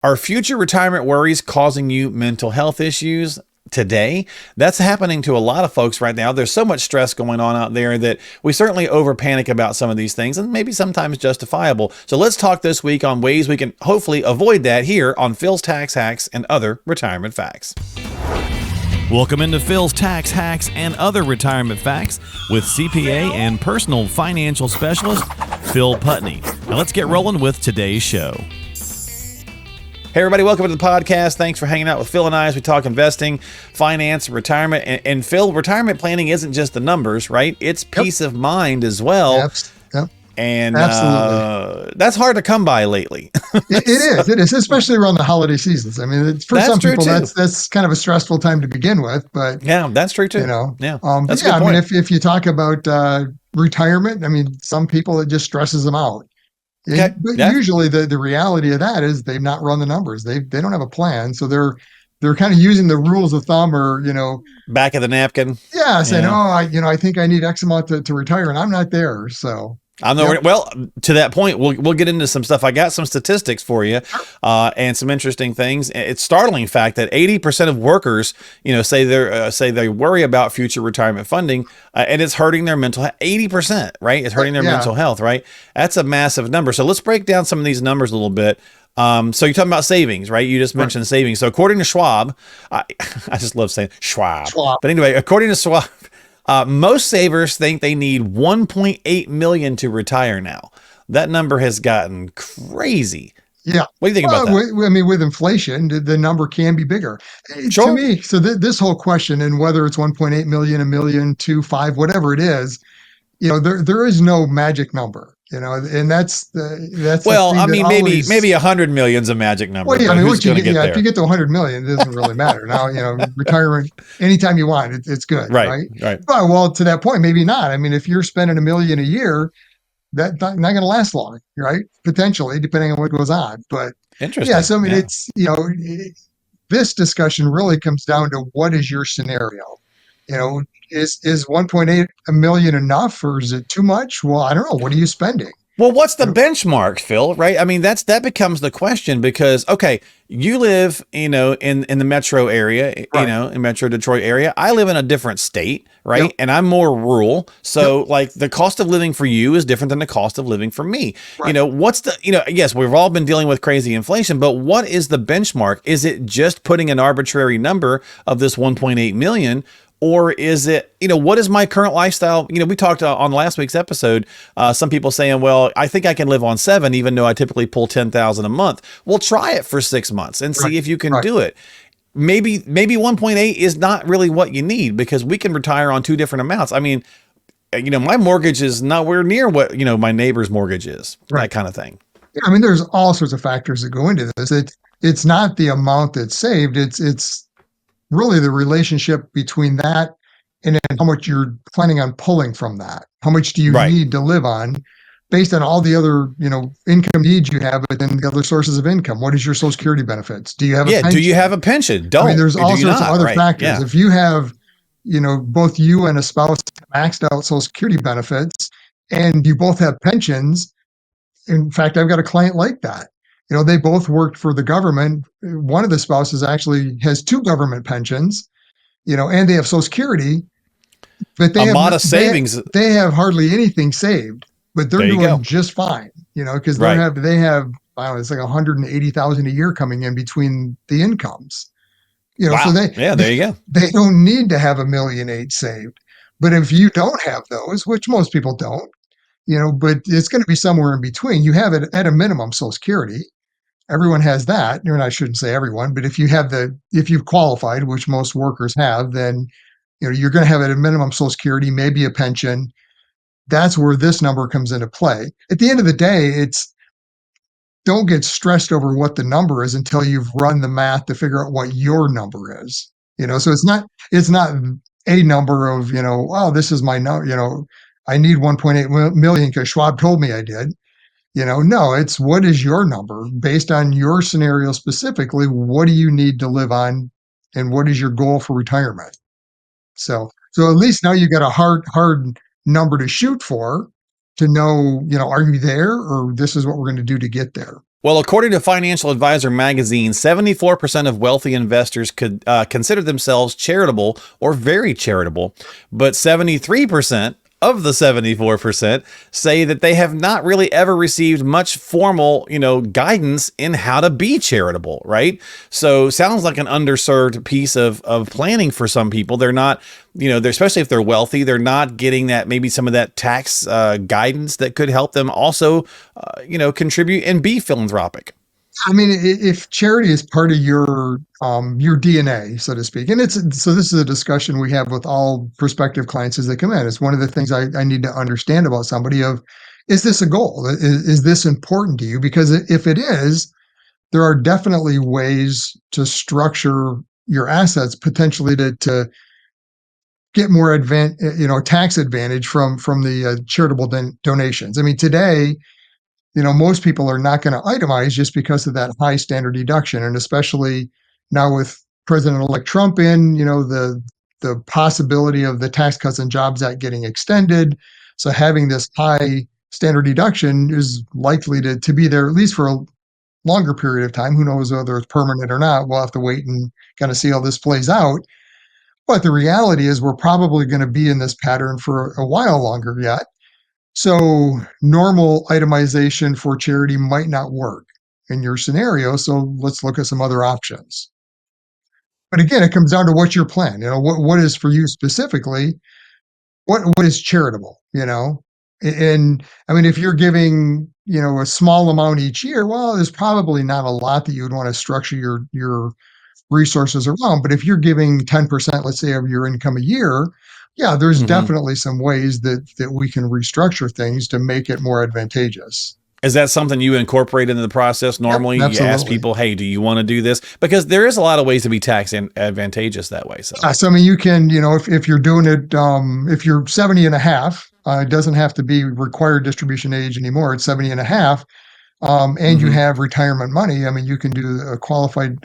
Are future retirement worries causing you mental health issues today? That's happening to a lot of folks right now. There's so much stress going on out there that we certainly over panic about some of these things, and maybe sometimes justifiable. So let's talk this week on ways we can hopefully avoid that here on Phil's Tax Hacks and Other Retirement Facts. Welcome into Phil's Tax Hacks and Other Retirement Facts with CPA and personal financial specialist Phil Putney. Now let's get rolling with today's show. Hey everybody, welcome to the podcast. Thanks for hanging out with Phil and I as we talk investing, finance, retirement. And Phil, retirement planning isn't just the numbers, right? It's peace of mind as well. Yep. And Absolutely. That's hard to come by lately. It is, especially around the holiday seasons. I mean, for some people, too. that's kind of a stressful time to begin with. But yeah, that's true too. Yeah, that's a good point. I mean, if you talk about retirement, I mean, some people it just stresses them out. Okay. But usually the reality of that is they've not run the numbers. They don't have a plan. So they're kind of using the rules of thumb or, back of the napkin. Yeah. Saying, I think I need X amount to retire and I'm not there. So I know. Yep. Well, to that point, we'll get into some stuff. I got some statistics for you, and some interesting things. It's startling fact that 80% of workers, say they worry about future retirement funding, and it's hurting their mental health. 80%, right? It's hurting their mental health, right? That's a massive number. So let's break down some of these numbers a little bit. So you're talking about savings, right? You just mentioned savings. So according to Schwab, I just love saying Schwab. But anyway, according to Schwab, most savers think they need 1.8 million to retire now. That number has gotten crazy. Yeah. What do you think about that? I mean, with inflation, the number can be bigger. Sure. To me, so this whole question, and whether it's 1.8 million, a million, 2, 5, whatever it is, there is no magic number. And that's well, I mean, maybe 100 million's a magic number. Well, yeah, I mean, if you get to 100 million, it doesn't really matter. Now, retirement anytime you want, it's good, right? Right. But well, to that point, maybe not. I mean, if you're spending $1 million a year, that's not going to last long, right? Potentially, depending on what goes on. But interesting. Yeah, so I mean, it's this discussion really comes down to what is your scenario? Is 1.8 million enough or is it too much? Well, I don't know. What are you spending? Well, what's the benchmark, Phil? Right? I mean, that becomes the question because, okay, you live, in the metro area, right. In Metro Detroit area. I live in a different state, right? Yep. And I'm more rural. So like the cost of living for you is different than the cost of living for me. Right. What's the, yes, we've all been dealing with crazy inflation, but what is the benchmark? Is it just putting an arbitrary number of this 1.8 million? Or is it, what is my current lifestyle? We talked on last week's episode, some people saying, well, I think I can live on 7, even though I typically pull 10,000 a month. Well, try it for 6 months and see if you can do it. Maybe 1.8 is not really what you need because we can retire on 2 different amounts. I mean, my mortgage is nowhere near what, my neighbor's mortgage is, that kind of thing. I mean, there's all sorts of factors that go into this. It's not the amount that's saved. It's really the relationship between that and then how much you're planning on pulling from that. How much do you need to live on based on all the other, income needs you have, but then the other sources of income? What is your Social Security benefits? Do you have a pension? Do you have a pension? I mean, there's all sorts of other factors. Yeah. If you have, both you and a spouse maxed out Social Security benefits and you both have pensions, in fact, I've got a client like that. They both worked for the government. One of the spouses actually has 2 government pensions, and they have Social Security, but they have a lot of savings. They have hardly anything saved, but they're doing just fine, because they have, I don't know, it's like 180,000 a year coming in between the incomes, so there you go. They don't need to have $1.8 million saved, but if you don't have those, which most people don't, but it's going to be somewhere in between. You have it at a minimum Social Security. Everyone has that, and I shouldn't say everyone, but if you've qualified, which most workers have, then you're going to have at a minimum Social Security, maybe a pension. That's where this number comes into play. At the end of the day, don't get stressed over what the number is until you've run the math to figure out what your number is. So it's not a number of this is my number. I need 1.8 million because Schwab told me I did. No, it's what is your number based on your scenario specifically? What do you need to live on and what is your goal for retirement? So at least now you got a hard number to shoot for to know, are you there or this is what we're going to do to get there? Well, according to Financial Advisor magazine, 74% of wealthy investors could consider themselves charitable or very charitable, but 73% of the 74% say that they have not really ever received much formal, guidance in how to be charitable, right? So sounds like an underserved piece of planning for some people. They're not, they're, especially if they're wealthy, they're not getting that, maybe some of that tax guidance that could help them also, contribute and be philanthropic. I mean, if charity is part of your DNA, so to speak, and this is a discussion we have with all prospective clients as they come in. It's one of the things I need to understand about somebody of, is this a goal? Is this important to you? Because if it is, there are definitely ways to structure your assets potentially to get more tax advantage from the charitable donations. I mean, today, most people are not going to itemize just because of that high standard deduction. And especially now with President-elect Trump in, the possibility of the Tax Cuts and Jobs Act getting extended. So having this high standard deduction is likely to be there at least for a longer period of time. Who knows whether it's permanent or not? We'll have to wait and kind of see how this plays out. But the reality is we're probably going to be in this pattern for a while longer yet. So normal itemization for charity might not work in your scenario. So let's look at some other options. But again, it comes down to what's your plan. What is for you specifically? What is charitable? And I mean, if you're giving a small amount each year, well, there's probably not a lot that you would want to structure your resources around. But if you're giving 10%, let's say, of your income a year, yeah, there's Mm-hmm. definitely some ways that we can restructure things to make it more advantageous. Is that something you incorporate into the process? Yep, Normally, you ask absolutely. people, "Hey, do you want to do this?" Because there is a lot of ways to be tax advantageous that way. So, So I mean, you can, if you're doing it, if you're 70 and a half, it doesn't have to be required distribution age anymore. It's 70 and a half. And you hmm have retirement money. I mean, you can do a qualified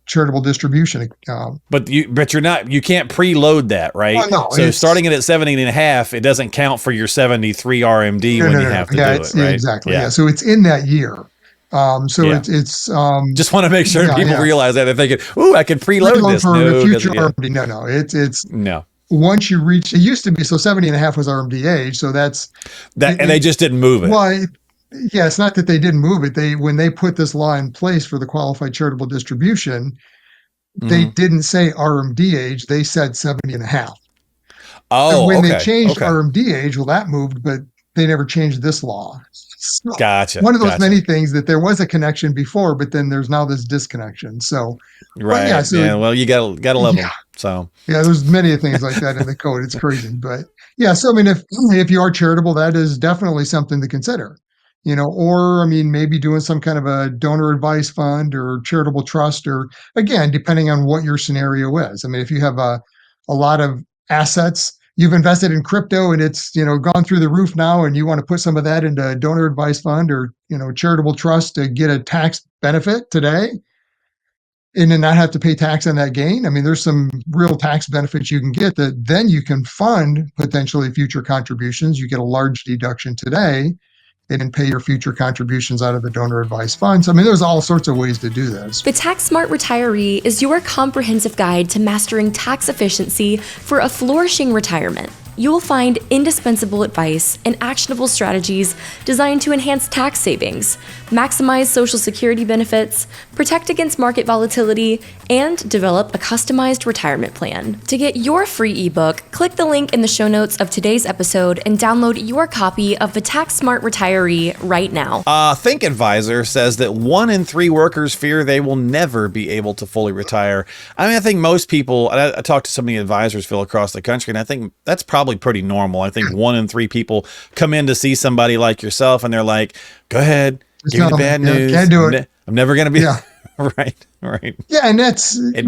charitable distribution. you can't preload that, Well, right? no, So it's starting it at 70 and a half, it doesn't count for your 73 RMD no, when no, you no, no. have to Yeah, do it's it, yeah, right? exactly. Yeah, Yeah, so it's in that year. So yeah. it's Just want to make sure yeah, people yeah. realize that they're thinking, "Ooh, I can preload Reload this." for the No, future doesn't. Yeah, RMD. No, no, it's no. once you reach. It used to be so 70 and a half was RMD age. So that's That it, and it, they just didn't move it. well, yeah. It's not that they didn't move it. They when they put this law in place for the qualified charitable distribution, they hmm didn't say RMD age. They said 70 and a half. And Oh, when they okay, changed okay. RMD age, well, that moved, but they never changed this law. So Gotcha, one of those gotcha. many things that there was a connection before, but then there's now this disconnection. So, but yeah, Right. so Yeah. Well, you gotta love yeah, them. So. yeah, there's many things like that in the code. It's crazy, but yeah. So I mean, if you are charitable, that is definitely something to consider. Or I mean, maybe doing some kind of a donor advice fund or charitable trust, or again, depending on what your scenario is. I mean, if you have a lot of assets, you've invested in crypto and it's gone through the roof now, and you want to put some of that into a donor advice fund or charitable trust to get a tax benefit today and then not have to pay tax on that gain. I mean, there's some real tax benefits you can get that then you can fund potentially future contributions. You get a large deduction today and then pay your future contributions out of the donor advised funds. I mean, there's all sorts of ways to do this. The Tax Smart Retiree is your comprehensive guide to mastering tax efficiency for a flourishing retirement. You will find indispensable advice and actionable strategies designed to enhance tax savings, maximize Social Security benefits, protect against market volatility, and develop a customized retirement plan. To get your free ebook, click the link in the show notes of today's episode and download your copy of The Tax Smart Retiree right now. Think Advisor says that 1 in 3 workers fear they will never be able to fully retire. I mean, I think most people, I talked to so many advisors, Phil, across the country, and I think that's probably pretty normal. I think 1 in 3 people come in to see somebody like yourself and they're like, "Go ahead, Just give me the tell them, bad yeah, news. can't do it. I'm never going to be." Yeah. Right, right. Yeah. And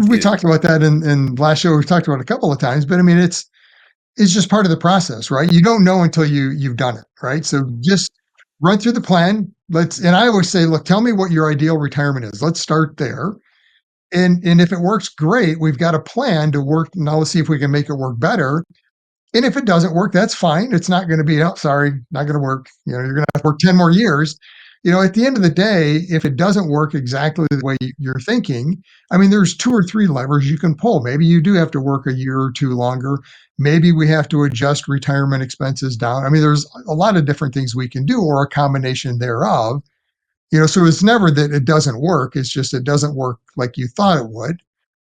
we It, talked about that in last show. We've talked about it a couple of times, but I mean, it's just part of the process, right? You don't know until you've done it, right? So just run through the plan. And I always say, look, tell me what your ideal retirement is. Let's start there. And if it works, great. We've got a plan to work. Now let's see if we can make it work better. And if it doesn't work, that's fine. It's not going to be, oh, sorry, not going to work. You're going to have to work 10 more years. At the end of the day, if it doesn't work exactly the way you're thinking, I mean, there's 2 or 3 levers you can pull. Maybe you do have to work a year or 2 longer. Maybe we have to adjust retirement expenses down. I mean, there's a lot of different things we can do, or a combination thereof. So it's never that it doesn't work. It's just it doesn't work like you thought it would.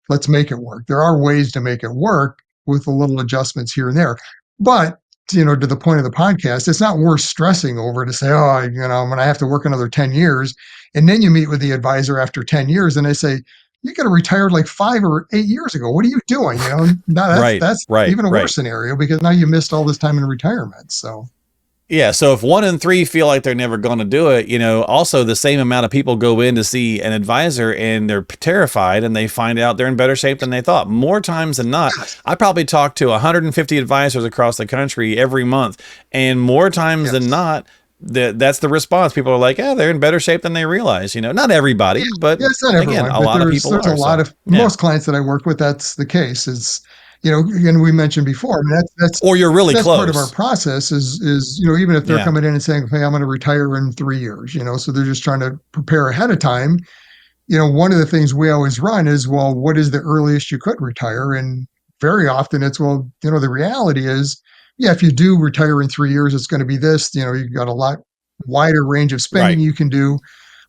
Let's make it work. There are ways to make it work with a little adjustments here and there. But, to the point of the podcast, it's not worth stressing over to say, oh, I'm going to have to work another 10 years. And then you meet with the advisor after 10 years and they say, you got to retire like 5 or 8 years ago. What are you doing? No, that's even a worse scenario, because now you missed all this time in retirement. So. Yeah, so if 1 in 3 feel like they're never going to do it, also the same amount of people go in to see an advisor and they're terrified and they find out they're in better shape than they thought. More times than not, I probably talk to 150 advisors across the country every month, and more times than not, that's the response. People are like, they're in better shape than they realize. Not everybody, but it's not everyone, again, a lot of people there's are. a lot of most clients that I work with, that's the case. Is and we mentioned before, I mean, that's or you're really that's close. Part of our process is even if they're coming in and saying, hey, I'm going to retire in 3 years, so they're just trying to prepare ahead of time. One of the things we always run is, well, what is the earliest you could retire? And very often it's, well, the reality is, if you do retire in 3 years, it's going to be this. You've got a lot wider range of spending you can do.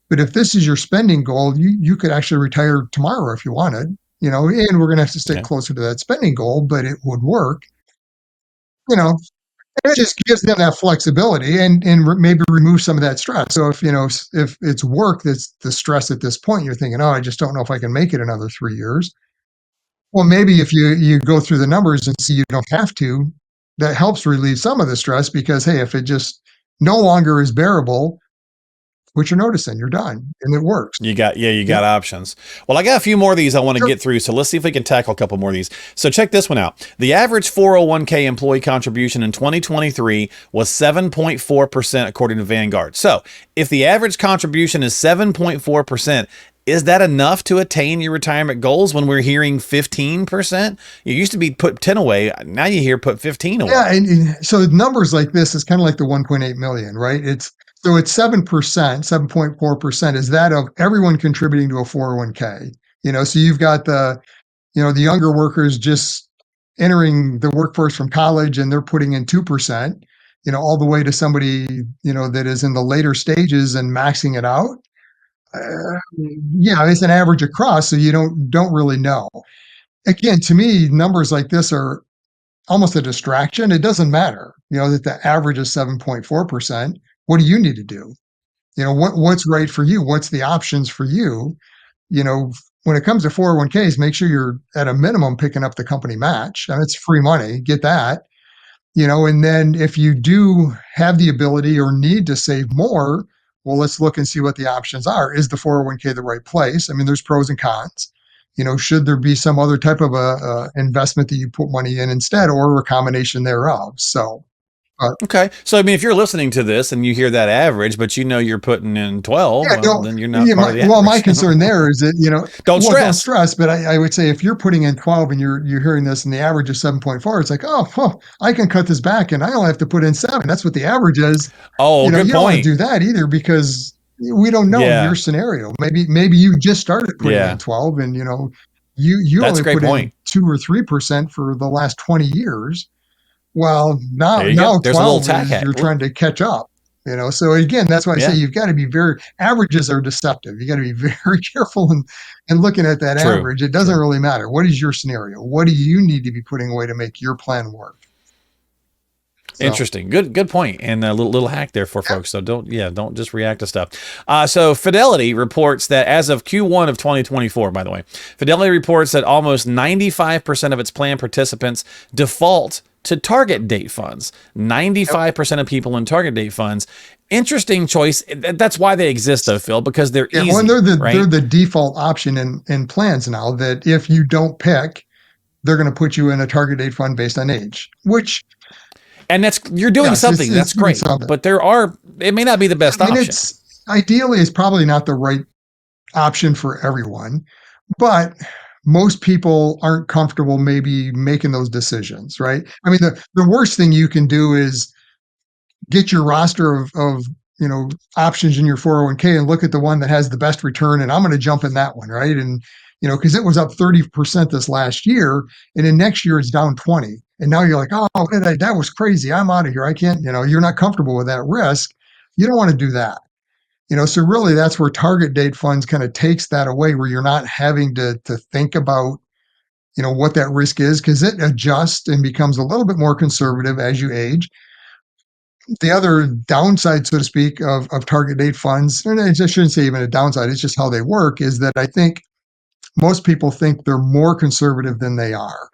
But if this is your spending goal, you could actually retire tomorrow if you wanted. And we're going to have to stay closer to that spending goal, but it would work. It just gives them that flexibility and maybe remove some of that stress. So if it's work that's the stress at this point, you're thinking, oh, I just don't know if I can make it another 3 years. Well, maybe if you go through the numbers and see you don't have to, that helps relieve some of the stress, because, hey, if it just no longer is bearable, what you're noticing, you're done, and it works. You got options. Well, I got a few more of these I want to get through, so let's see if we can tackle a couple more of these. So check this one out. The average 401k employee contribution in 2023 was 7.4% according to Vanguard. So if the average contribution is 7.4%, is that enough to attain your retirement goals when we're hearing 15%? You used to be put 10 away. Now you hear put 15 away. Yeah, and so numbers like this is kind of like the 1.8 million, right? It's 7%, 7.4% is that of everyone contributing to a 401k. So you've got the younger workers just entering the workforce from college and they're putting in 2%, all the way to somebody, that is in the later stages and maxing it out. It's an average across, so you don't really know. Again, to me, numbers like this are almost a distraction. It doesn't matter, that the average is 7.4%. What do you need to do? What's right for you? What's the options for you? When it comes to 401ks, make sure you're at a minimum picking up the company match. And it's free money. Get that. And then if you do have the ability or need to save more, well, let's look and see what the options are. Is the 401k the right place? I mean, there's pros and cons. Should there be some other type of a investment that you put money in instead, or a combination thereof? So, okay. So, I mean, if you're listening to this and you hear that average, but you're putting in 12, then you're not part of the average. Well, my concern there is that, don't stress. But I would say if you're putting in 12 and you're hearing this and the average is 7.4, it's like, I can cut this back and I only have to put in 7. That's what the average is. Oh, good you don't want to do that either, because we don't know your scenario. Maybe you just started putting in 12 and, you only put in 2 or 3% for the last 20 years. Well, now 12 is you're trying to catch up, So again, that's why I say you've got to be averages are deceptive. You got to be very careful and looking at that average. It doesn't really matter. What is your scenario? What do you need to be putting away to make your plan work? So. Interesting. Good point. And a little hack there for folks. So don't just react to stuff. So Fidelity reports that as of Q1 of 2024, by the way, Fidelity reports that almost 95% of its plan participants default to target date funds. 95% of people in target date funds. Interesting choice. That's why they exist, though, Phil, because they're easy. Well, they're the default option in plans now, that if you don't pick, they're going to put you in a target date fund based on age, and you're doing something. That's great. But it may not be the best option. Ideally, it's probably not the right option for everyone, but most people aren't comfortable maybe making those decisions, right? I mean, the worst thing you can do is get your roster of options in your 401k and look at the one that has the best return, and I'm going to jump in that one, right? And because it was up 30% this last year, and then next year it's down 20, and now you're like, oh, that was crazy. I'm out of here. I can't. You're not comfortable with that risk. You don't want to do that. So really that's where target date funds kind of takes that away, where you're not having to think about what that risk is, because it adjusts and becomes a little bit more conservative as you age. The other downside, so to speak, of target date funds, and I shouldn't say even a downside, it's just how they work, is that I think most people think they're more conservative than they are.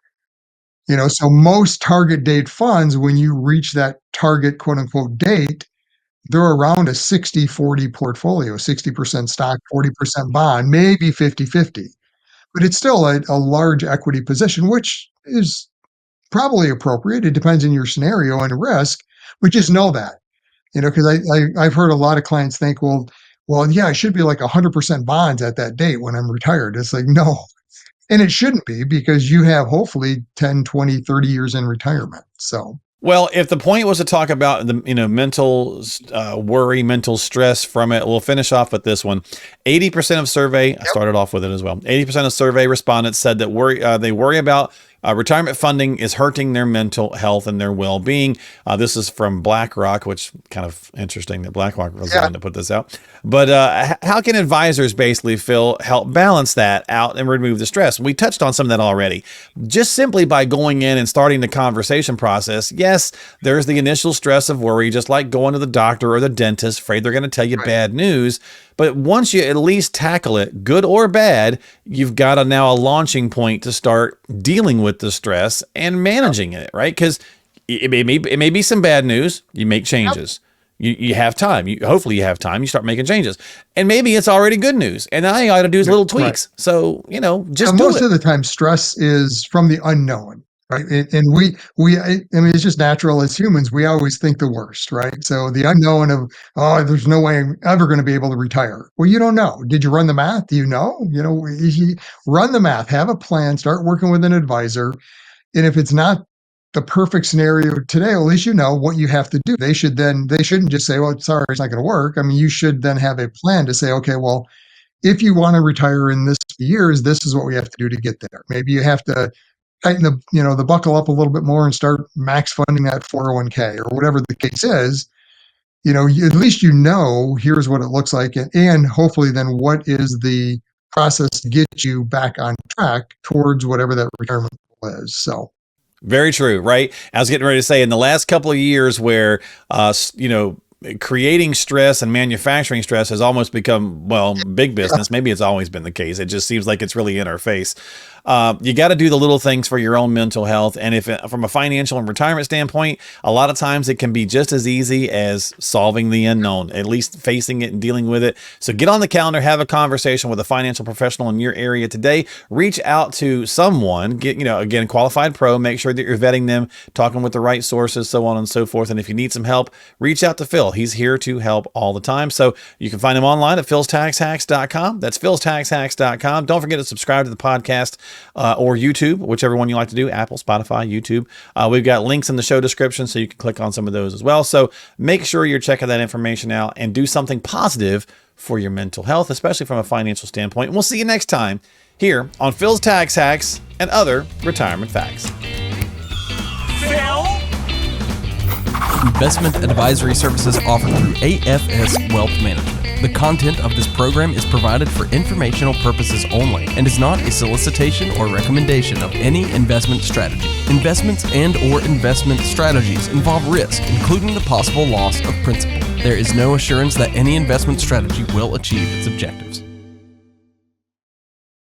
So most target date funds, when you reach that target quote unquote date, they're around a 60-40 portfolio, 60% stock, 40% bond, maybe 50-50. But it's still a large equity position, which is probably appropriate. It depends on your scenario and risk, but just know that, because I've heard a lot of clients think, well, yeah, I should be like 100% bonds at that date when I'm retired. It's like, no. And it shouldn't be, because you have hopefully 10, 20, 30 years in retirement. So. Well, if the point was to talk about the mental worry, mental stress from it, we'll finish off with this one. 80% of survey, I started off with it as well. 80% of survey respondents said that they worry about retirement funding is hurting their mental health and their well-being. This is from BlackRock, which kind of interesting that BlackRock was the one to put this out. But how can advisors basically, Phil, help balance that out and remove the stress? We touched on some of that already. Just simply by going in and starting the conversation process, yes, there's the initial stress of worry, just like going to the doctor or the dentist, afraid they're going to tell you bad news. But once you at least tackle it, good or bad, you've got now a launching point to start dealing with the stress and managing it, right? Because it may be some bad news. You make changes. You have time. Hopefully you have time. You start making changes. And maybe it's already good news. And all you got to do is little tweaks. Right. So, just do it. Most of the time, stress is from the unknown. Right. And I mean, it's just natural as humans. We always think the worst, right? So the unknown of, there's no way I'm ever going to be able to retire. Well, you don't know. Did you run the math? Do you know? Run the math, have a plan, start working with an advisor. And if it's not the perfect scenario today, at least you know what you have to do. They shouldn't just say, well, sorry, it's not going to work. I mean, you should then have a plan to say, okay, well, if you want to retire in this years, this is what we have to do to get there. Maybe you have to tighten the buckle up a little bit more and start max funding that 401k or whatever the case is. At least here's what it looks like, and hopefully then what is the process to get you back on track towards whatever that retirement goal is. So. Very true, right? I was getting ready to say, in the last couple of years where, creating stress and manufacturing stress has almost become, big business. Maybe it's always been the case. It just seems like it's really in our face. You got to do the little things for your own mental health. And from a financial and retirement standpoint, a lot of times it can be just as easy as solving the unknown, at least facing it and dealing with it. So get on the calendar, have a conversation with a financial professional in your area today. Reach out to someone, again, qualified pro, make sure that you're vetting them, talking with the right sources, so on and so forth. And if you need some help, reach out to Phil. He's here to help all the time. So you can find him online at philstaxhacks.com. That's philstaxhacks.com. Don't forget to subscribe to the podcast or YouTube, whichever one you like to do, Apple, Spotify, YouTube. We've got links in the show description, so you can click on some of those as well. So make sure you're checking that information out and do something positive for your mental health, especially from a financial standpoint. And we'll see you next time here on Phil's Tax Hacks and other retirement facts. Investment advisory services offered through AFS Wealth Management. The content of this program is provided for informational purposes only and is not a solicitation or recommendation of any investment strategy. Investments and/or investment strategies involve risk, including the possible loss of principal. There is no assurance that any investment strategy will achieve its objectives.